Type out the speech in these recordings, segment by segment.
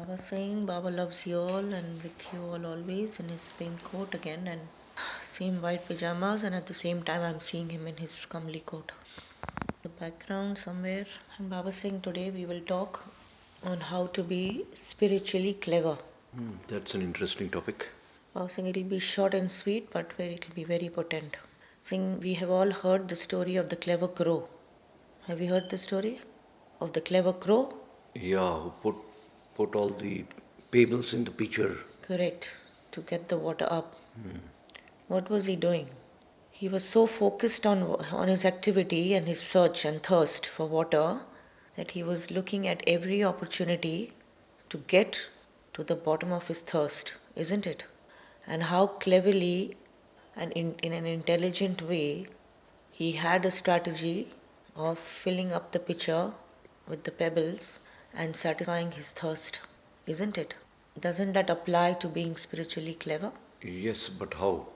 was saying Baba loves you all and with you all always in his pink coat again and same white pajamas, and at the same time I'm seeing him in his comely coat. The background somewhere, and Baba saying today we will talk on how to be spiritually clever. That's an interesting topic. Baba saying it'll be short and sweet but it'll be very potent. Saying we have all heard the story of the clever crow. Have you heard the story of the clever crow? Yeah, who put all the pebbles in the pitcher. Correct. To get the water up. Hmm. What was he doing? He was so focused on his activity and his search and thirst for water that he was looking at every opportunity to get to the bottom of his thirst, isn't it? And how cleverly and in an intelligent way he had a strategy of filling up the pitcher with the pebbles and satisfying his thirst, isn't it? Doesn't that apply to being spiritually clever? Yes, but how?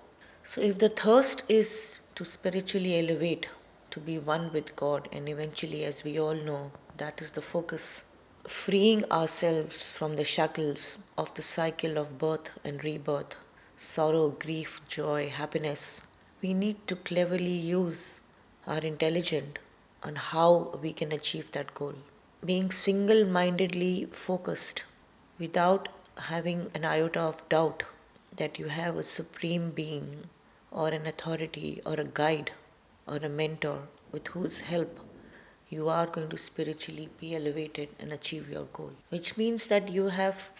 So, if the thirst is to spiritually elevate, to be one with God, and eventually, as we all know, that is the focus, freeing ourselves from the shackles of the cycle of birth and rebirth, sorrow, grief, joy, happiness, we need to cleverly use our intelligence on how we can achieve that goal. Being single mindedly focused without having an iota of doubt that you have a supreme being or an authority or a guide or a mentor with whose help you are going to spiritually be elevated and achieve your goal. Which means that you have,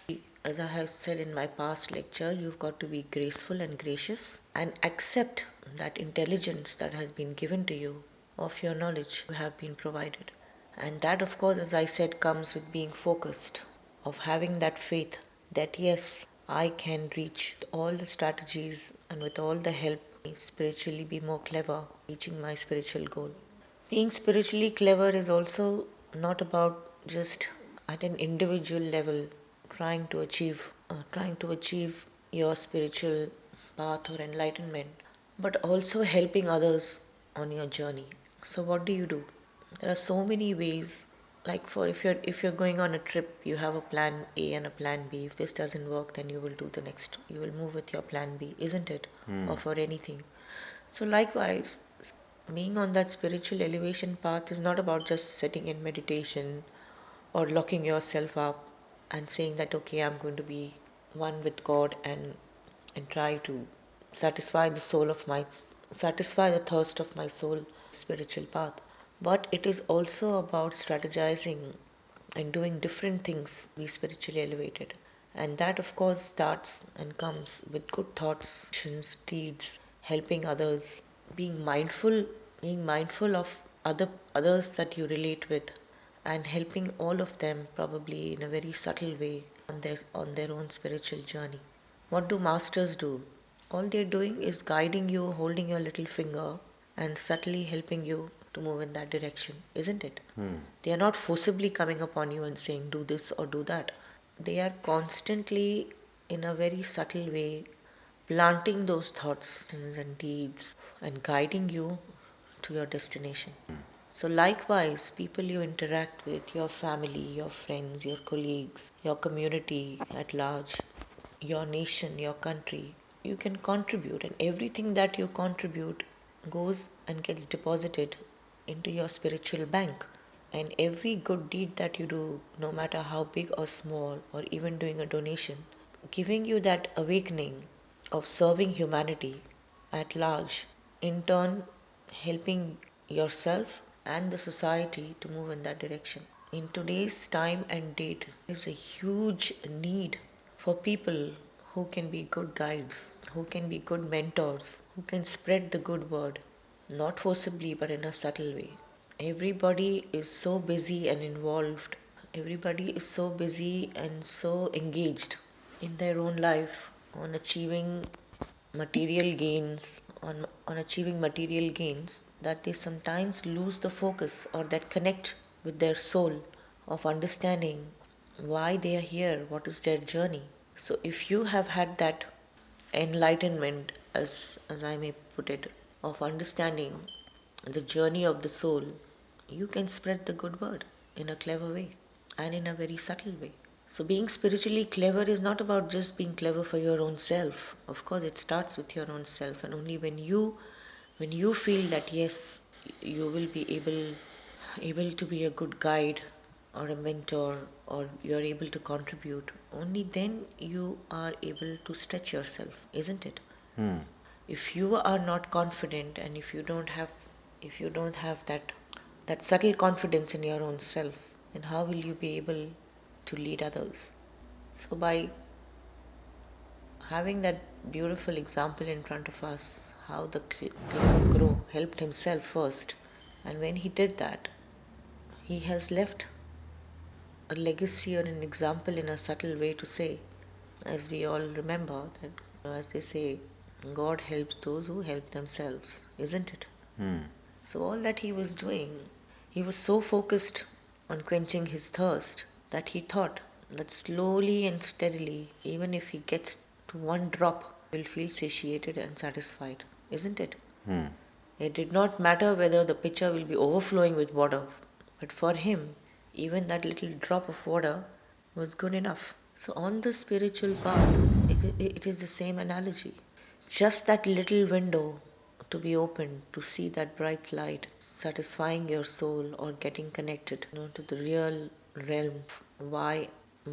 as I have said in my past lecture, you've got to be graceful and gracious and accept that intelligence that has been given to you of your knowledge you have been provided. And that, of course, as I said, comes with being focused, of having that faith that yes, I can reach all the strategies and with all the help spiritually be more clever, reaching my spiritual goal. Being spiritually clever is also not about just at an individual level trying to achieve your spiritual path or enlightenment, but also helping others on your journey. So what do you do? There are so many ways. Like for if you're going on a trip, you have a plan A and a plan B. If this doesn't work, then you will do the next. You will move with your plan B, isn't it? Or for anything. So likewise, being on that spiritual elevation path is not about just sitting in meditation or locking yourself up and saying that okay, I'm going to be one with God and try to satisfy the thirst of my soul spiritual path. But it is also about strategizing and doing different things to be spiritually elevated. And that of course starts and comes with good thoughts, actions, deeds, helping others, being mindful being mindful of others that you relate with and helping all of them probably in a very subtle way on their own spiritual journey. What do masters do? All they're doing is guiding you, holding your little finger, and subtly helping you to move in that direction, isn't it? They are not forcibly coming upon you and saying, do this or do that. They are constantly, in a very subtle way, planting those thoughts and deeds and guiding you to your destination. So, likewise, people you interact with, your family, your friends, your colleagues, your community at large, your nation, your country, you can contribute, and everything that you contribute goes and gets deposited into your spiritual bank. And every good deed that you do, no matter how big or small, or even doing a donation, giving you that awakening of serving humanity at large, in turn helping yourself and the society to move in that direction. In today's time and date, there is a huge need for people who can be good guides, who can be good mentors, who can spread the good word, not forcibly but in a subtle way. Everybody is so busy and involved, everybody is so busy and so engaged in their own life on achieving material gains, on achieving material gains, that they sometimes lose the focus or that connect with their soul of understanding why they are here, what is their journey. So if you have had that enlightenment, as I may put it, of understanding the journey of the soul, you can spread the good word in a clever way and in a very subtle way. So being spiritually clever is not about just being clever for your own self. Of course it starts with your own self, and only when you feel that yes, you will be able to be a good guide or a mentor, or you're able to contribute, only then you are able to stretch yourself, isn't it? Hmm. If you are not confident, and if you don't have that subtle confidence in your own self, then how will you be able to lead others? So by having that beautiful example in front of us, how the clever crow helped himself first, and when he did that, he has left a legacy or an example in a subtle way to say, as we all remember, that as they say, God helps those who help themselves, isn't it? Hmm. So, all that he was doing, he was so focused on quenching his thirst that he thought that slowly and steadily, even if he gets to one drop, he will feel satiated and satisfied, isn't it? Hmm. It did not matter whether the pitcher will be overflowing with water, but for him, even that little drop of water was good enough. So, on the spiritual path, it is the same analogy. Just that little window to be opened to see that bright light, satisfying your soul or getting connected, to the real realm, why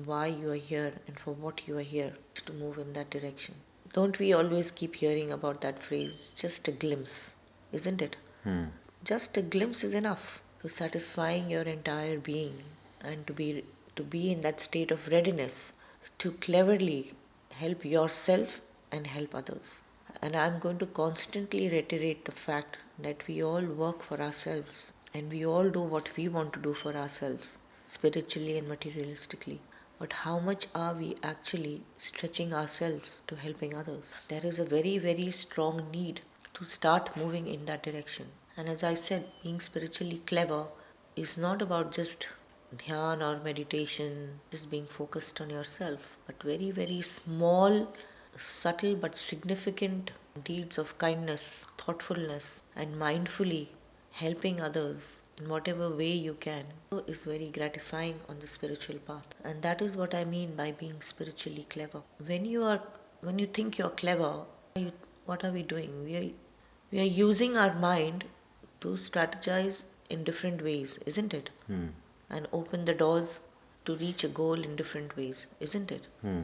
why you are here and for what you are here, to move in that direction. Don't we always keep hearing about that phrase, just a glimpse, isn't it? Hmm. Just a glimpse is enough to satisfying your entire being, and to be in that state of readiness to cleverly help yourself and help others. And I'm going to constantly reiterate the fact that we all work for ourselves, and we all do what we want to do for ourselves, spiritually and materialistically. But how much are we actually stretching ourselves to helping others? There is a very, very strong need to start moving in that direction. And as I said, being spiritually clever is not about just dhyan or meditation, just being focused on yourself, but very, very small, subtle but significant deeds of kindness, thoughtfulness, and mindfully helping others in whatever way you can is very gratifying on the spiritual path. And that is what I mean by being spiritually clever. When you think you're clever, what are we doing? We are using our mind to strategize in different ways, isn't it? Hmm. And open the doors to reach a goal in different ways, isn't it? Hmm.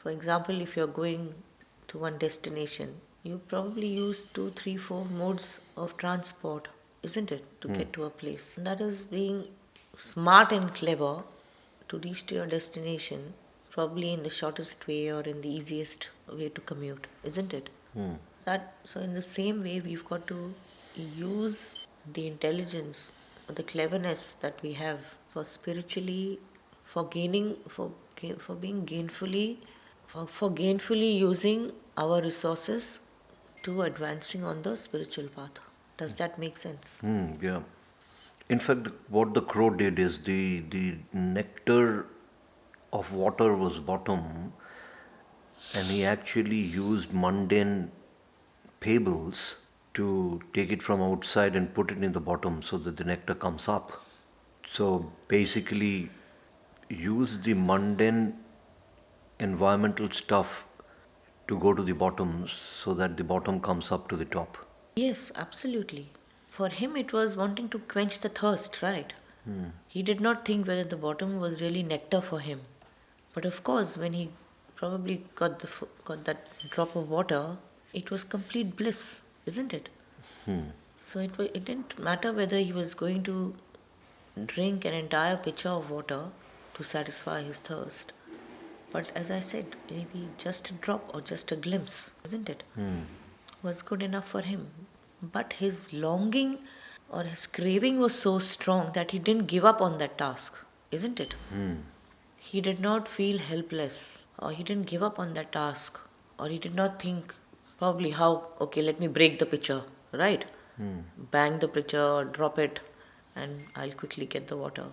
For example, if you're going to one destination, you probably use two, three, four modes of transport, isn't it, to Hmm. get to a place. And that is being smart and clever to reach to your destination, probably in the shortest way or in the easiest way to commute, isn't it? Hmm. That so in the same way, we've got to use the intelligence, the cleverness that we have for spiritually, for gaining, for being gainfully, for gainfully using our resources to advancing on the spiritual path. Does that make sense? Hmm. Yeah. In fact, what the crow did is the nectar of water was bottom, and he actually used mundane pebbles to take it from outside and put it in the bottom so that the nectar comes up. So basically, use the mundane environmental stuff to go to the bottom so that the bottom comes up to the top. Yes, absolutely. For him, it was wanting to quench the thirst, right? Hmm. He did not think whether the bottom was really nectar for him. But of course, when he probably got that drop of water, it was complete bliss, isn't it? Hmm. So it didn't matter whether he was going to drink an entire pitcher of water to satisfy his thirst. But as I said, maybe just a drop or just a glimpse, isn't it, Hmm. was good enough for him. But his longing or his craving was so strong that he didn't give up on that task, isn't it? Hmm. He did not feel helpless, or he didn't give up on that task, or he did not think probably how, okay, let me break the pitcher, right? Hmm. Bang the pitcher or drop it, and I'll quickly get the water.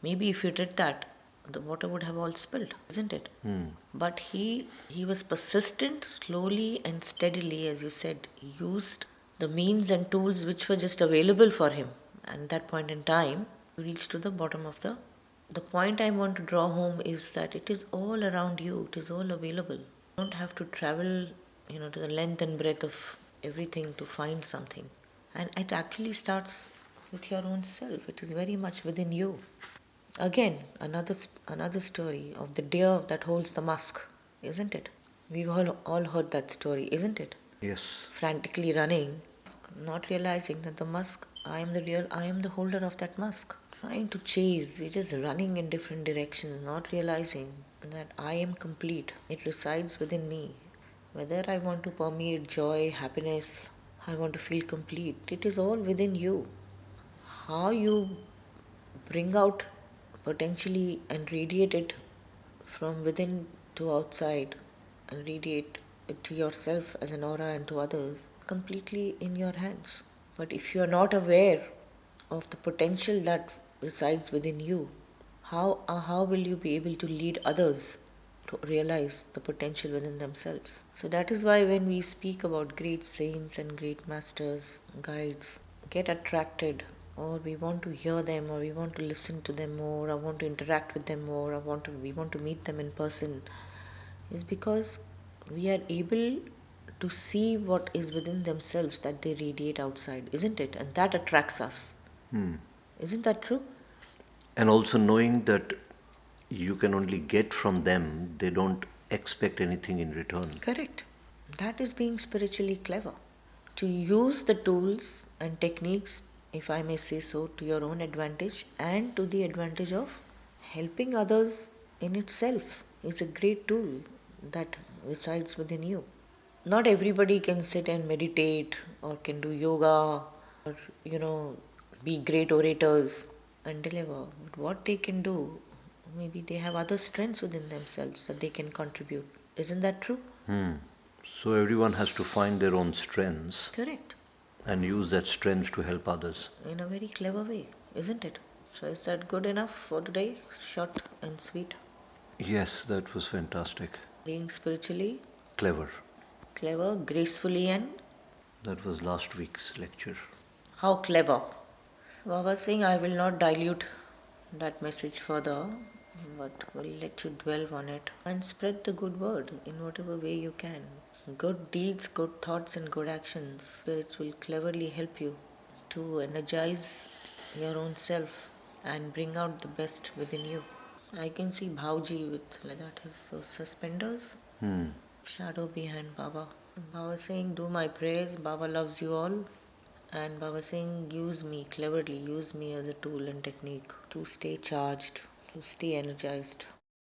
Maybe if you did that, the water would have all spilled, isn't it? Hmm. But he was persistent, slowly and steadily, as you said, he used the means and tools which were just available for him at that point in time to reach to the bottom of the The point I want to draw home is that it is all around you, it is all available. You don't have to travel, to the length and breadth of everything to find something. And it actually starts with your own self. It is very much within you. Again, another story of the deer that holds the musk, isn't it? We've all heard that story, isn't it? Yes. Frantically running, not realizing that the musk, I am the holder of that musk. Trying to chase, we're just running in different directions, not realizing that I am complete. It resides within me. Whether I want to permeate joy, happiness, I want to feel complete, it is all within you. How you bring out potentially and radiate it from within to outside and radiate it to yourself as an aura and to others completely in your hands. But if you are not aware of the potential that resides within you, how will you be able to lead others to realize the potential within themselves? So that is why when we speak about great saints and great masters, guides, get attracted, or we want to hear them, or we want to listen to them more, or want to interact with them more, or we want to meet them in person, is because we are able to see what is within themselves that they radiate outside, isn't it? And that attracts us. Hmm. Isn't that true? And also knowing that you can only get from them, they don't expect anything in return. Correct. That is being spiritually clever. To use the tools and techniques, if I may say so, to your own advantage and to the advantage of helping others in itself is a great tool that resides within you. Not everybody can sit and meditate or can do yoga or, you know, be great orators and deliver. But what they can do, maybe they have other strengths within themselves that they can contribute. Isn't that true? Hmm. So everyone has to find their own strengths Correct. and use that strength to help others. In a very clever way, isn't it? So, is that good enough for today? Short and sweet. Yes, that was fantastic. Being spiritually Clever. clever, gracefully, and That was last week's lecture. how clever. Baba saying, I will not dilute that message further, but will let you dwell on it and spread the good word in whatever way you can. Good deeds, good thoughts, and good actions. Spirits will cleverly help you to energize your own self and bring out the best within you. I can see Bhauji with like that his those suspenders, Hmm. shadow behind Baba. Baba saying, do my prayers, Baba loves you all. And Baba saying, use me cleverly, use me as a tool and technique to stay charged, to stay energized.